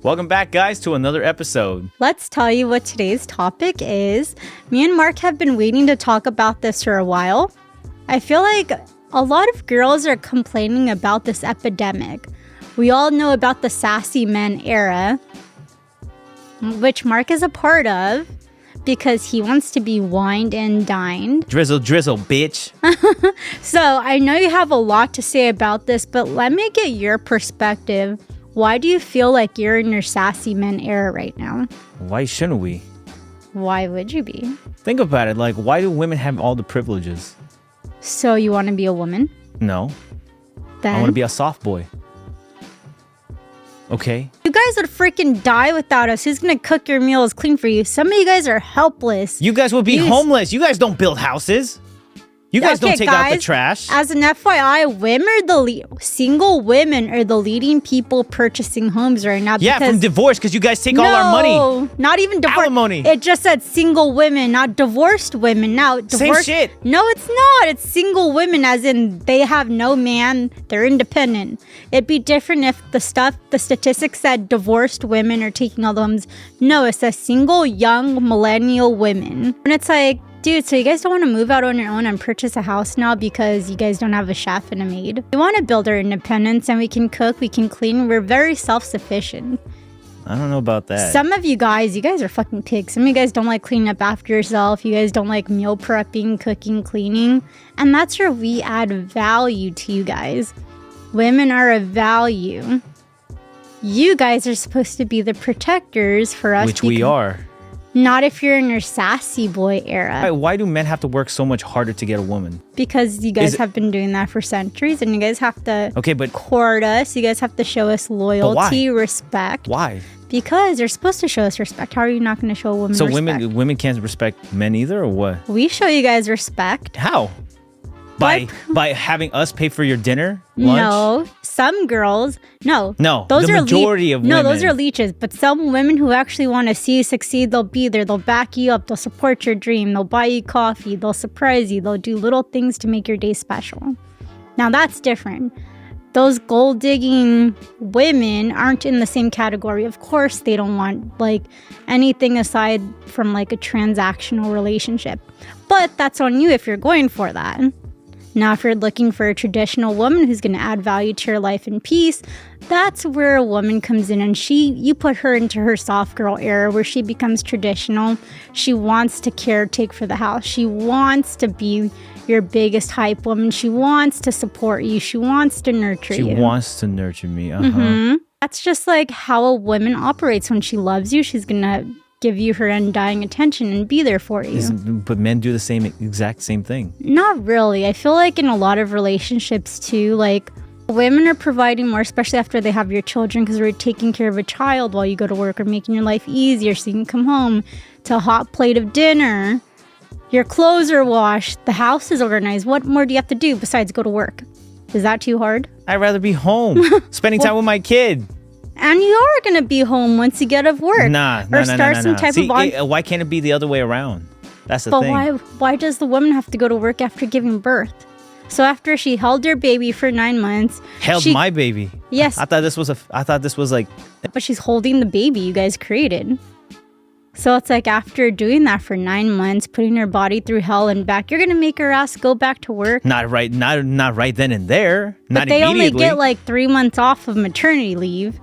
Welcome back, guys, to another episode. Let's tell you what today's topic is. Me and Mark have been waiting to talk about this for a while. I feel like a lot of girls are complaining about this epidemic. We all know about the sassy men era, which Mark is a part of because he wants to be wined and dined. Drizzle, bitch. So I know you have a lot to say about this, but let me get your perspective. Why do you feel like you're in your sassy men era right now? Why shouldn't we? Why would you be? Think about it. Like, why do women have all the privileges? So you want to be a woman? No. Then I want to be a soft boy. Okay. You guys would freaking die without us. Who's going to cook your meals, clean for you? Some of you guys are helpless. You guys would be homeless. You guys don't build houses. You guys don't take out the trash. As an FYI, single women are the leading people purchasing homes right now. Yeah, from divorce, because you guys take all our money. No, not even divorce. Alimony. It just said single women, not divorced women. Now, divorce. Same shit. No, it's not. It's single women, as in they have no man. They're independent. It'd be different if the statistics said divorced women are taking all the homes. No, it says single young millennial women. And it's like, dude, so you guys don't want to move out on your own and purchase a house now because you guys don't have a chef and a maid? We want to build our independence and we can cook, we can clean. We're very self-sufficient. I don't know about that. Some of you guys are fucking pigs. Some of you guys don't like cleaning up after yourself. You guys don't like meal prepping, cooking, cleaning. And that's where we add value to you guys. Women are a value. You guys are supposed to be the protectors for us. Which we are. Not if you're in your sassy boy era. Why do men have to work so much harder to get a woman? Because you guys have been doing that for centuries, and you guys have to court us. You guys have to show us loyalty, respect. Why? Because you're supposed to show us respect. How are you not going to show a woman respect? So women can't respect men either, or what? We show you guys respect. How? By having us pay for your dinner, lunch? No, some girls. No, those the majority of women. No, those are leeches. But some women who actually want to see you succeed, they'll be there. They'll back you up. They'll support your dream. They'll buy you coffee. They'll surprise you. They'll do little things to make your day special. Now that's different. Those gold digging women aren't in the same category. Of course, they don't want like anything aside from like a transactional relationship. But that's on you if you're going for that. Now, if you're looking for a traditional woman who's going to add value to your life and peace, that's where a woman comes in, and you put her into her soft girl era where she becomes traditional. She wants to caretake for the house. She wants to be your biggest hype woman. She wants to support you. She wants to nurture you. She wants to nurture me. That's just like how a woman operates. When she loves you, she's going to give you her undying attention and be there for you. But men do the exact same thing. Not really. I feel like in a lot of relationships too, like women are providing more, especially after they have your children, because they're taking care of a child while you go to work or making your life easier so you can come home to a hot plate of dinner. Your clothes are washed. The house is organized. What more do you have to do besides go to work? Is that too hard? I'd rather be home, spending time with my kid. And you are going to be home once you get off work. Nah. Why can't it be the other way around? That's the thing. But why does the woman have to go to work after giving birth? So after she held your baby for 9 months... My baby? Yes. I thought this was like... But she's holding the baby you guys created. So it's like after doing that for 9 months, putting her body through hell and back, you're going to make her ass go back to work? Not right then and there. But not they immediately. only get like 3 months off of maternity leave.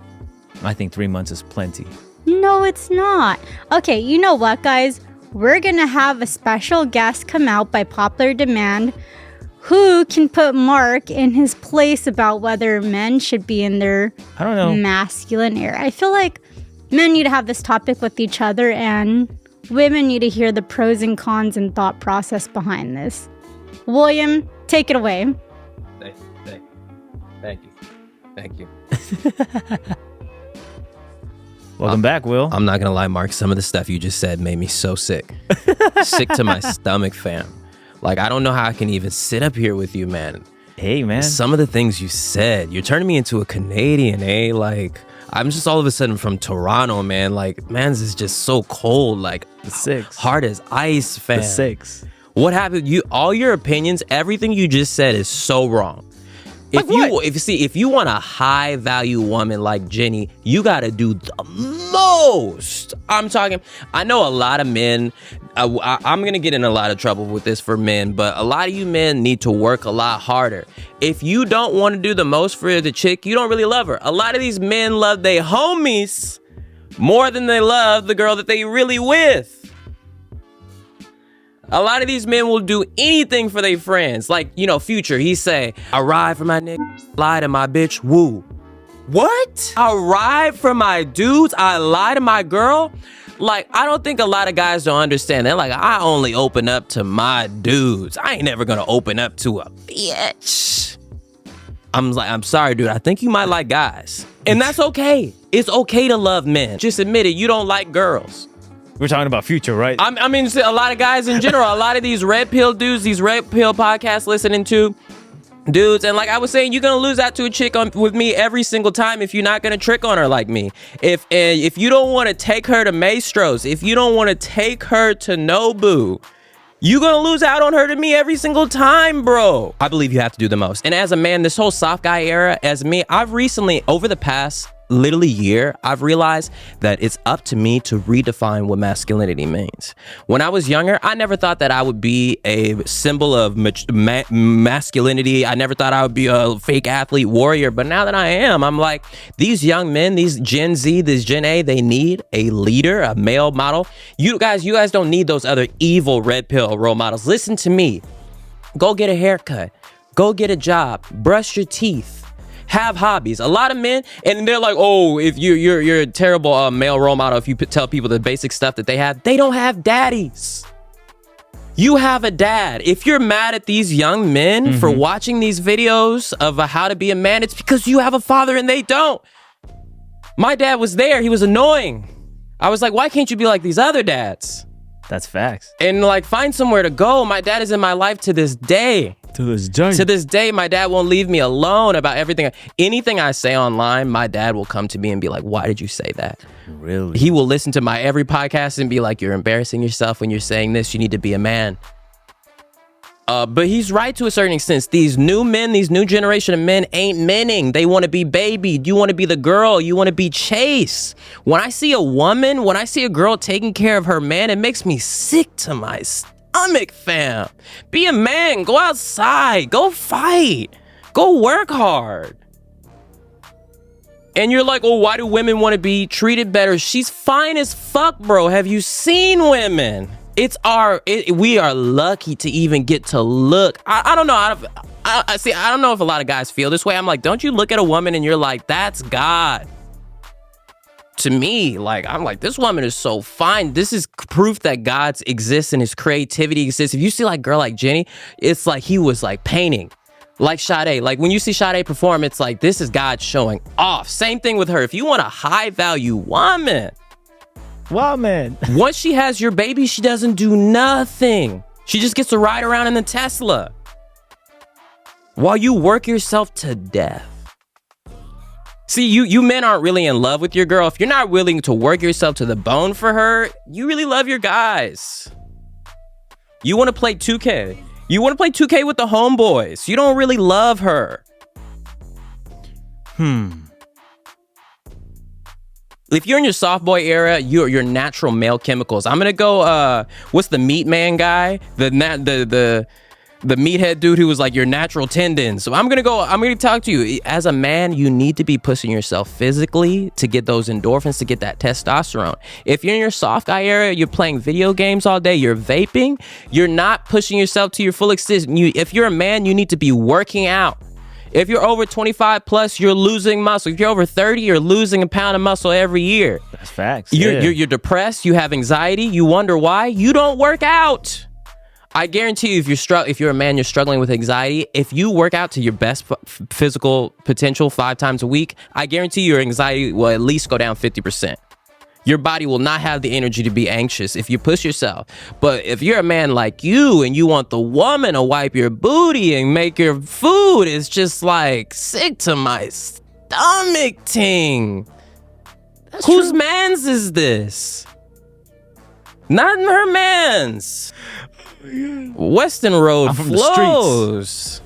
I think 3 months is plenty. No, it's not. Okay, you know what, guys? We're going to have a special guest come out by popular demand who can put Mark in his place about whether men should be in their masculine era. I feel like men need to have this topic with each other, and women need to hear the pros and cons and thought process behind this. William, take it away. Thank you. Welcome back, Will. I'm not going to lie, Mark. Some of the stuff you just said made me so sick. Sick to my stomach, fam. Like, I don't know how I can even sit up here with you, man. Hey, man. Some of the things you said, you're turning me into a Canadian, eh? Like, I'm just all of a sudden from Toronto, man. Like, man's is just so cold. Like, the six. Hard as ice, fam. The six. What happened? All your opinions, everything you just said is so wrong. If you want a high value woman like Jennie, you got to do the most. I know a lot of men, I'm going to get in a lot of trouble with this for men, but a lot of you men need to work a lot harder. If you don't want to do the most for the chick, you don't really love her. A lot of these men love their homies more than they love the girl that they really with. A lot of these men will do anything for their friends. Like, you know, Future, he say, I ride for my nigga, lie to my bitch, woo. What? I ride for my dudes, I lie to my girl? Like, I don't think a lot of guys don't understand. They're like, I only open up to my dudes. I ain't never gonna open up to a bitch. I'm like, I'm sorry, dude. I think you might like guys. And that's okay. It's okay to love men. Just admit it, you don't like girls. We're talking about Future, right? I mean, a lot of guys in general, a lot of these red pill dudes, these red pill podcasts listening to dudes, and like I was saying, you're gonna lose out to a chick with me every single time if you're not gonna trick on her like me. If you don't want to take her to Maestros, if you don't want to take her to Nobu, you're gonna lose out on her to me every single time, bro. I believe you have to do the most. And as a man, this whole soft guy era, as me, I've recently, over the past literally year, I've realized that it's up to me to redefine what masculinity means. When I was younger, I never thought that I would be a symbol of masculinity. I never thought I would be a fake athlete warrior. But now that I am, I'm like, these young men, these Gen Z, this Gen A, they need a leader, a male model. You guys don't need those other evil red pill role models. Listen to me. Go get a haircut. Go get a job. Brush your teeth. Have hobbies. A lot of men, and they're like, oh, if you're a terrible male role model if you tell people the basic stuff that they have. They don't have daddies. You have a dad. If you're mad at these young men for watching these videos of how to be a man, it's because you have a father and they don't. My dad was there. He was annoying. I was like, why can't you be like these other dads? That's facts. And like, find somewhere to go. My dad is in my life to this day. To this day. To this day, my dad won't leave me alone about everything. Anything I say online, my dad will come to me and be like, why did you say that? Really? He will listen to my every podcast and be like, you're embarrassing yourself when you're saying this. You need to be a man. But he's right to a certain extent. These new men, these new generation of men ain't menning. They want to be babied. You want to be the girl. You want to be chased. When I see a woman, when I see a girl taking care of her man, it makes me sick to my stomach, fam. Be a man. Go outside. Go fight. Go work hard. And you're like, oh, why do women want to be treated better? She's fine as fuck, bro. Have you seen women? We are lucky to even get to look. I don't know. I don't know if a lot of guys feel this way. I'm like, don't you look at a woman and you're like, that's God. To me, like, I'm like, this woman is so fine. This is proof that God exists and his creativity exists. If you see like a girl like Jennie, it's like he was like painting. Like Sade, like when you see Sade perform, it's like, this is God showing off. Same thing with her. If you want a high value woman, once she has your baby, she doesn't do nothing. She just gets to ride around in the Tesla while you work yourself to death. See, you men aren't really in love with your girl. If you're not willing to work yourself to the bone for her, you really love your guys. You want to play 2K. You want to play 2K with the homeboys. You don't really love her. If you're in your soft boy era, you're your natural male chemicals. I'm gonna go. What's the meat man guy? The meathead dude who was like your natural tendons. So I'm gonna talk to you. As a man, you need to be pushing yourself physically to get those endorphins, to get that testosterone. If you're in your soft guy era, you're playing video games all day, you're vaping, you're not pushing yourself to your full extent. If you're a man, you need to be working out. If you're over 25 plus, you're losing muscle. If you're over 30, you're losing a pound of muscle every year. That's facts. You're depressed. You have anxiety. You wonder why. You don't work out. I guarantee you, if you're a man, you're struggling with anxiety. If you work out to your best physical potential 5 times a week, I guarantee your anxiety will at least go down 50%. Your body will not have the energy to be anxious if you push yourself. But if you're a man like you and you want the woman to wipe your booty and make your food, it's just like sick to my stomach ting. Whose mans is this? Not her mans. Weston Road I'm from flows. the streets.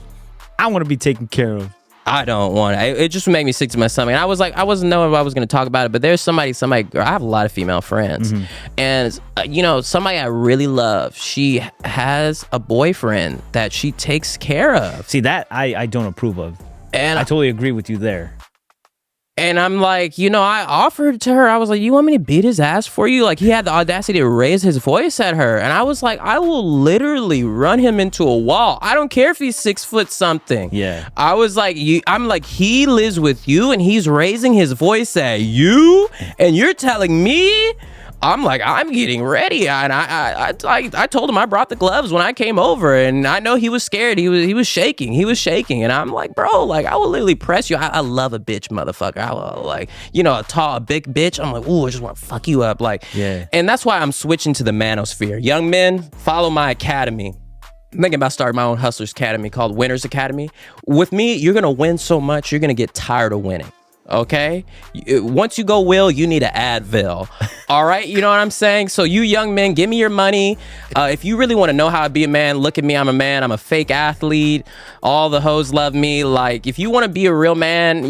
I want to be taken care of. I don't want it. It just made me sick to my stomach. And I was like, I wasn't knowing if I was going to talk about it, but there's somebody, I have a lot of female friends. And, somebody I really love, she has a boyfriend that she takes care of. See, that I don't approve of. And I totally agree with you there. And I'm like, I offered to her. I was like, you want me to beat his ass for you? Like, he had the audacity to raise his voice at her. And I was like, I will literally run him into a wall. I don't care if he's 6 foot something. Yeah. I was like, I'm like, he lives with you and he's raising his voice at you and you're telling me? I'm like, I'm getting ready, and I told him I brought the gloves when I came over, and I know he was scared. He was shaking, and I'm like, bro, like I will literally press you. I love a bitch, motherfucker. I will, like, a big bitch. I'm like, ooh, I just want to fuck you up, like, yeah. And that's why I'm switching to the manosphere. Young men, follow my academy. I'm thinking about starting my own Hustlers Academy called Winners Academy. With me, you're gonna win so much, you're gonna get tired of winning. Okay, once you go Will, you need an Advil. All right, you know what I'm saying? So you young men, give me your money. If you really want to know how to be a man, look at me. I'm a man. I'm a fake athlete. All the hoes love me. Like, if you want to be a real man,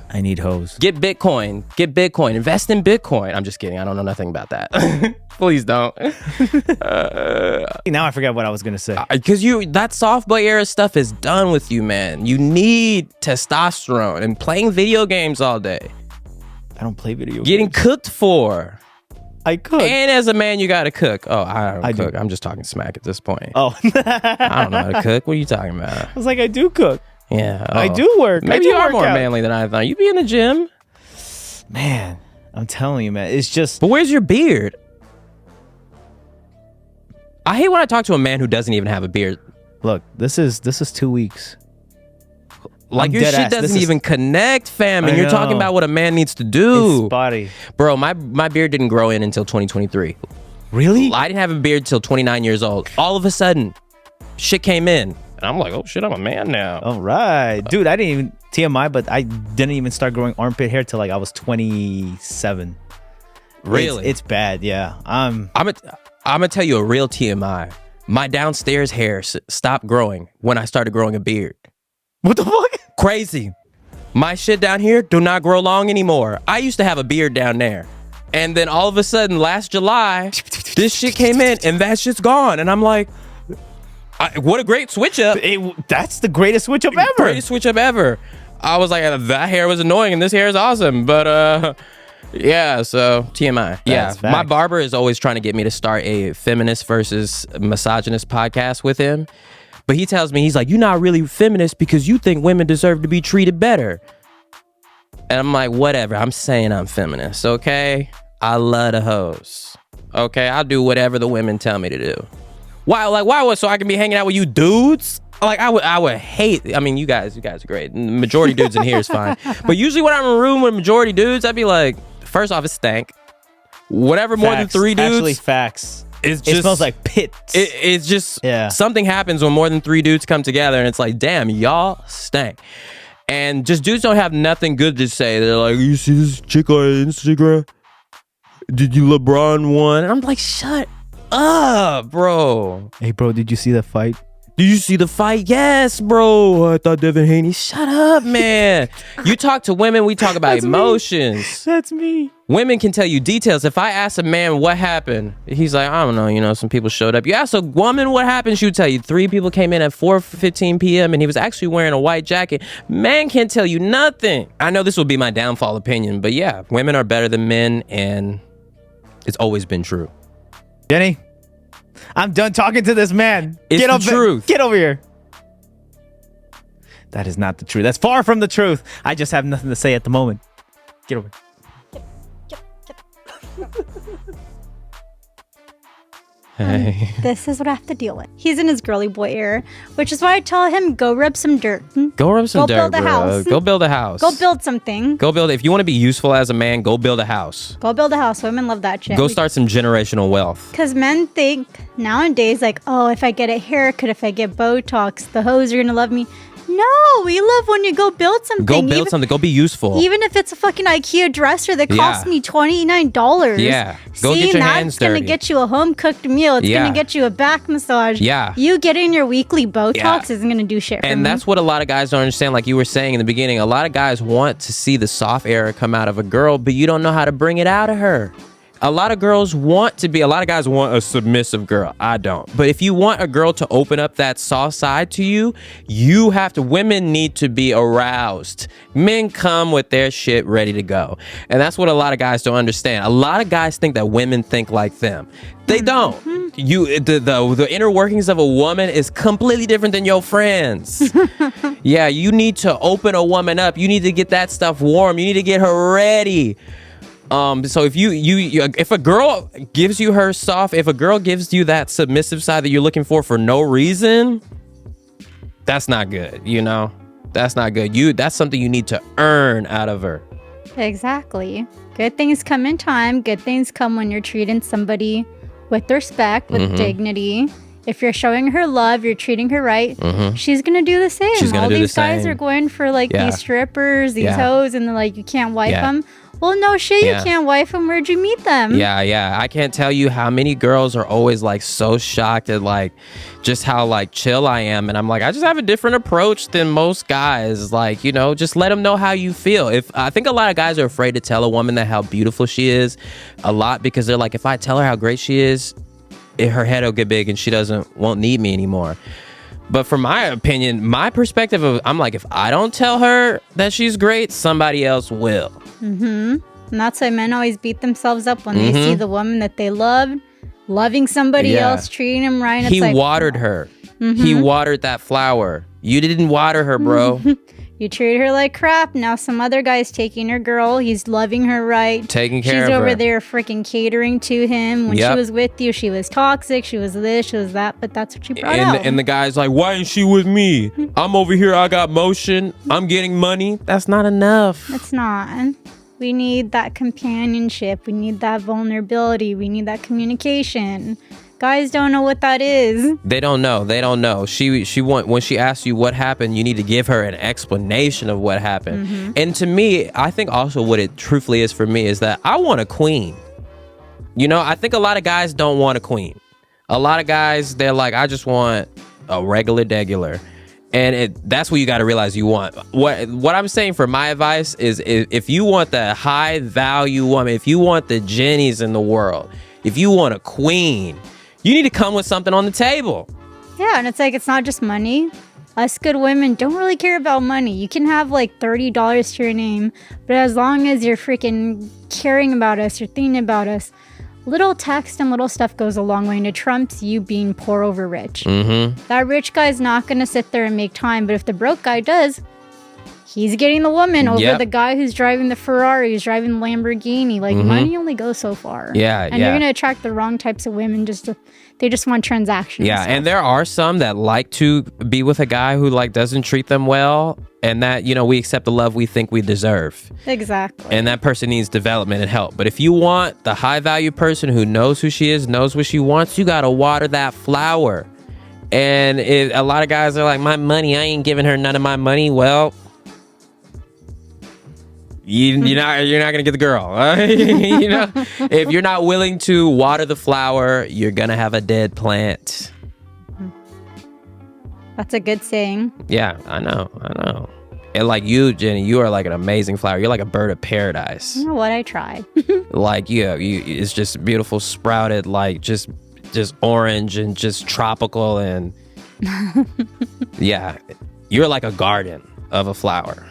I need hoes. Get Bitcoin. Invest in Bitcoin. I'm just kidding. I don't know nothing about that. Please don't. Now I forgot what I was gonna say. Because that soft boy era stuff is done with you, man. You need testosterone and playing video games all day. I don't play video games. Getting cooked for. I cook. And as a man, you gotta cook. Oh, I don't cook. Do. I'm just talking smack at this point. Oh. I don't know how to cook. What are you talking about? I was like, I do cook. Yeah. I do work. Maybe you are more manly than I thought. You be in the gym. Man, I'm telling you, man. It's just... But where's your beard? I hate when I talk to a man who doesn't even have a beard. Look, this is 2 weeks. Like, your shit doesn't even connect, fam. And you're talking about what a man needs to do. It's spotty. Bro, my beard didn't grow in until 2023. Really? I didn't have a beard till 29 years old. All of a sudden, shit came in. And I'm like, oh shit, I'm a man now. All right. Dude, I didn't even... TMI, but I didn't even start growing armpit hair till like I was 27. Really? It's bad, yeah. I'm gonna tell you a real TMI. My downstairs hair stopped growing when I started growing a beard. What the fuck? Crazy. My shit down here do not grow long anymore. I used to have a beard down there. And then all of a sudden, last July, this shit came in and that shit's gone. And I'm like, what a great switch up. That's the greatest switch up ever. Greatest switch up ever. I was like, that hair was annoying and this hair is awesome. But yeah, so TMI. Yeah, my barber is always trying to get me to start a feminist versus misogynist podcast with him. But he tells me, he's like, you're not really feminist because you think women deserve to be treated better. And I'm like, whatever. I'm saying I'm feminist, okay? I love the hoes. Okay, I'll do whatever the women tell me to do. Why? So I can be hanging out with you dudes? Like, I would hate. I mean, you guys are great. Majority dudes in here is fine. But usually when I'm in a room with majority dudes, I'd be like, first off, it stank. Whatever more than 3 dudes. Actually, facts. It smells like pits. It's just something happens when more than 3 dudes come together, and it's like, damn, y'all stank. And just dudes don't have nothing good to say. They're like, you see this chick on Instagram? Did you LeBron won? And I'm like, shut up, bro. Hey, bro, did you see that fight? Did you see the fight? Yes, bro. I thought Devin Haney. Shut up, man. You talk to women, we talk about emotions. That's me. Women can tell you details. If I ask a man what happened, he's like, I don't know, some people showed up. You ask a woman what happened, she would tell you 3 people came in at 4:15 p.m. and he was actually wearing a white jacket. Man can't tell you nothing. I know this will be my downfall opinion, but yeah, women are better than men, and it's always been true. Jenny, I'm done talking to this man. It's the truth. Get over here. That is not the truth. That's far from the truth. I just have nothing to say at the moment. Get over. Hey. This is what I have to deal with. He's in his girly boy era, which is why I tell him, go rub some dirt. Go rub some dirt, build a bro. house. Go build a house. Go build something. Go build it. If you want to be useful as a man, go build a house. Go build a house. Women love that shit. Go start some generational wealth. Because men think nowadays, like, oh, if I get a haircut, if I get Botox, the hoes are going to love me. No, we love when you go build something. Go build something. Go be useful. Even if it's a fucking IKEA dresser that cost me $29. Yeah. Go get your hands dirty. That's going to get you a home-cooked meal. It's going to get you a back massage. Yeah. You getting your weekly Botox isn't going to do shit for And me. that's what a lot of guys don't understand. Like you were saying in the beginning, a lot of guys want to see the soft air come out of a girl, but you don't know how to bring it out of her. A lot of guys want a submissive girl. I don't. But if you want a girl to open up that soft side to you, women need to be aroused. Men come with their shit ready to go. And that's what a lot of guys don't understand. A lot of guys think that women think like them. They don't. The inner workings of a woman is completely different than your friends. Yeah, you need to open a woman up. You need to get that stuff warm. You need to get her ready. So if a girl gives you her soft, if a girl gives you that submissive side that you're looking for no reason, that's not good. That's not good. That's something you need to earn out of her. Exactly. Good things come in time. Good things come when you're treating somebody with respect, with dignity. If you're showing her love, you're treating her right, she's going to do the same. All these guys are going for these strippers, these hoes, and they're like, you can't wife them. Well, no shit, you can't wife them. Where'd you meet them? Yeah. I can't tell you how many girls are always so shocked at just how chill I am. And I'm like, I just have a different approach than most guys. Just let them know how you feel. I think a lot of guys are afraid to tell a woman that how beautiful she is a lot because they're like, if I tell her how great she is, her head will get big and she won't need me anymore. But from my opinion, my perspective I'm like, if I don't tell her that she's great, somebody else will. And that's why men always beat themselves up when they see the woman that they loved loving somebody else, treating him right. He watered her. He watered that flower. You didn't water her, bro. You treated her like crap. Now some other guy's taking her girl. He's loving her right. Taking care of her. She's over there freaking catering to him. When she was with you, she was toxic. She was this, she was that. But that's what she brought out. And the guy's like, why ain't she with me? I'm over here. I got motion. I'm getting money. That's not enough. It's not. We need that companionship. We need that vulnerability. We need that communication. Guys don't know what that is. They don't know. When she asks you what happened, you need to give her an explanation of what happened. And to me, I think also what it truthfully is for me is that I want a queen. I think a lot of guys don't want a queen. A lot of guys, they're like, I just want a regular. And that's what you got to realize you want. What I'm saying for my advice is if you want the high value woman, if you want the Jennies in the world, if you want a queen, you need to come with something on the table. Yeah, and it's not just money. Us good women don't really care about money. You can have $30 to your name, but as long as you're freaking caring about us, you're thinking about us, little text and little stuff goes a long way, and it trumps you being poor over rich. That rich guy's not going to sit there and make time, but if the broke guy does, he's getting the woman over the guy who's driving the Ferrari, who's driving the Lamborghini. Money only goes so far. Yeah, and you're going to attract the wrong types of women. They just want transactions. Yeah, and there are some that like to be with a guy who doesn't treat them well, and that we accept the love we think we deserve. Exactly. And that person needs development and help. But if you want the high value person who knows who she is, knows what she wants, you got to water that flower. And a lot of guys are like, my money, I ain't giving her none of my money. Well, you're not gonna get the girl. If you're not willing to water the flower, you're gonna have a dead plant. That's a good saying. Yeah, I know. And you, Jenny, you are an amazing flower. You're like a bird of paradise. You know what? I tried. It's just beautiful, sprouted, just orange and just tropical, and yeah, you're like a garden of a flower,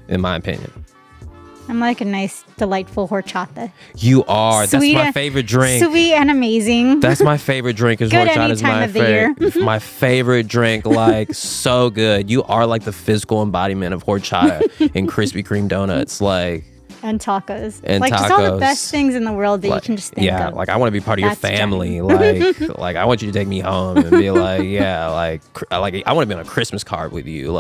in my opinion. I'm like a nice, delightful horchata. You are. That's my favorite drink. Sweet and amazing. That's my favorite drink. Is horchata is my favorite. My favorite drink. So good. You are the physical embodiment of horchata and Krispy Kreme donuts. And tacos. And tacos. Just all the best things in the world that you can just think of. Yeah, I want to be part of your family. I want you to take me home and be I want to be on a Christmas card with you.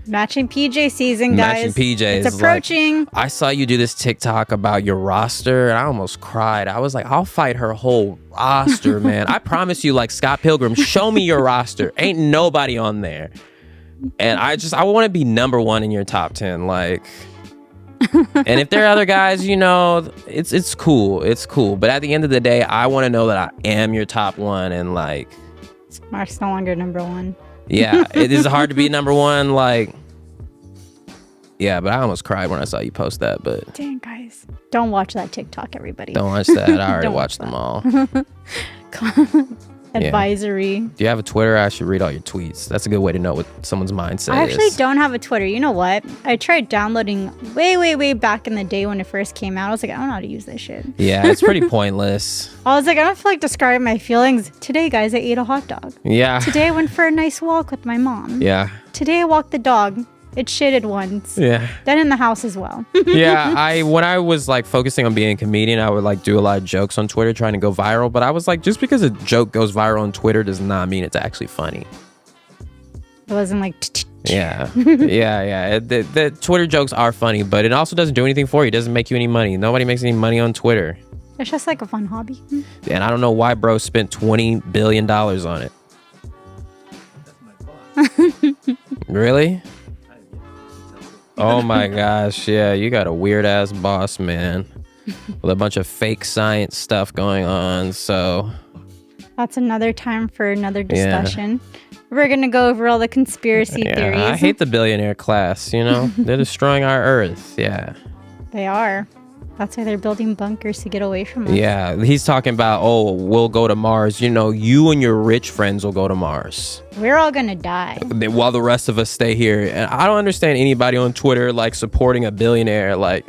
Matching PJ season, guys. Matching PJs. It's approaching. I saw you do this TikTok about your roster, and I almost cried. I was like, I'll fight her whole roster, man. I promise you, Scott Pilgrim, show me your roster. Ain't nobody on there. And I want to be number one in your top 10. Like, and if there are other guys, you know, it's cool. It's cool. But at the end of the day, I want to know that I am your top one. And like, Mark's no longer number one. Yeah, it is hard to be number one. Like, yeah, but I almost cried when I saw you post that. But dang, guys, don't watch that TikTok, everybody. Don't watch that. I already watched them all. Advisory. Yeah. Do you have a Twitter? I should read all your tweets. That's a good way to know what someone's mindset I actually is. don't have a Twitter. You know what? I tried downloading way back in the day when it first came out. I was like, I don't know how to use this shit. Yeah, it's pretty pointless. I was like, I don't feel like describing my feelings. Today, guys, I ate a hot dog. Yeah. Today, I went for a nice walk with my mom. Yeah. Today, I walked the dog. It shitted once. Yeah. Then in the house as well. Yeah, when I was like focusing on being a comedian, I would like do a lot of jokes on Twitter trying to go viral. But I was like, just because a joke goes viral on Twitter does not mean it's actually funny. It wasn't like... Yeah. The Twitter jokes are funny, but it also doesn't do anything for you. It doesn't make you any money. Nobody makes any money on Twitter. It's just like a fun hobby. And I don't know why bro spent $20 billion on it. That's my boss. Really? Oh my gosh, yeah, you got a weird ass boss, man, with a bunch of fake science stuff going on. So that's another time for another discussion. Yeah. We're gonna go over all the conspiracy theories. I hate the billionaire class. You know, they're destroying our Earth. Yeah, they are. That's why they're building bunkers to get away from us. Yeah, he's talking about, oh, we'll go to Mars. You know, you and your rich friends will go to Mars. We're all gonna die while the rest of us stay here. And I don't understand anybody on Twitter like supporting a billionaire. Like,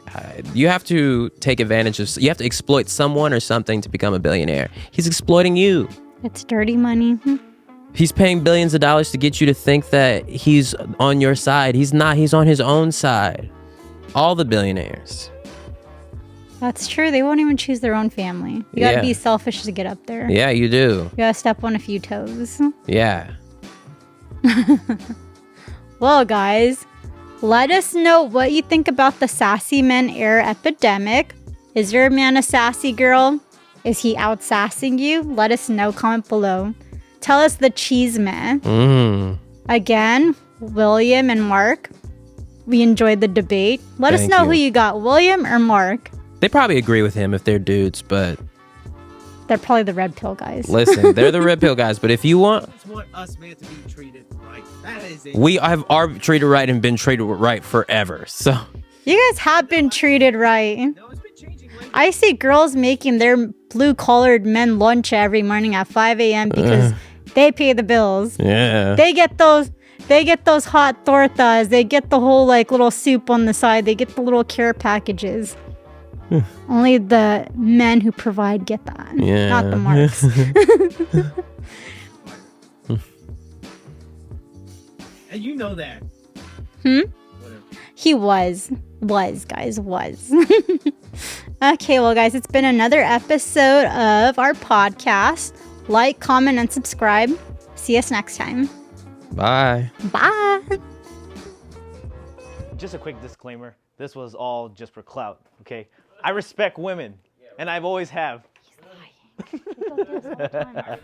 you have to take advantage of, you have to exploit someone or something to become a billionaire. He's exploiting you. It's dirty money. He's paying billions of dollars to get you to think that he's on your side. He's not. He's on his own side. All the billionaires. That's true. They won't even choose their own family. You gotta be selfish to get up there. Yeah, you do. You gotta step on a few toes. Yeah. Well, guys, let us know what you think about the sassy men era epidemic. Is your man a sassy girl? Is he out sassing you? Let us know. Comment below. Tell us the cheese man. Again, William and Mark. We enjoyed the debate. Let us know who you got, William or Mark. They probably agree with him if they're dudes, but they're probably the red pill guys. Listen, they're the red pill guys, but if you want us men to be treated right, that is it. We are treated right and been treated right forever. So you guys have been treated right. No, it's been changing lately. I see girls making their blue-collared men lunch every morning at 5 a.m. because they pay the bills. Yeah. They get those hot tortas. They get the whole like little soup on the side. They get the little care packages. Only the men who provide get that. Yeah. Not the marks. And you know that. Whatever. He was, guys. Okay, well, guys, it's been another episode of our podcast. Like, comment, and subscribe. See us next time. Bye. Bye. Just a quick disclaimer. This was all just for clout, okay? I respect women, and I've always have. He's lying.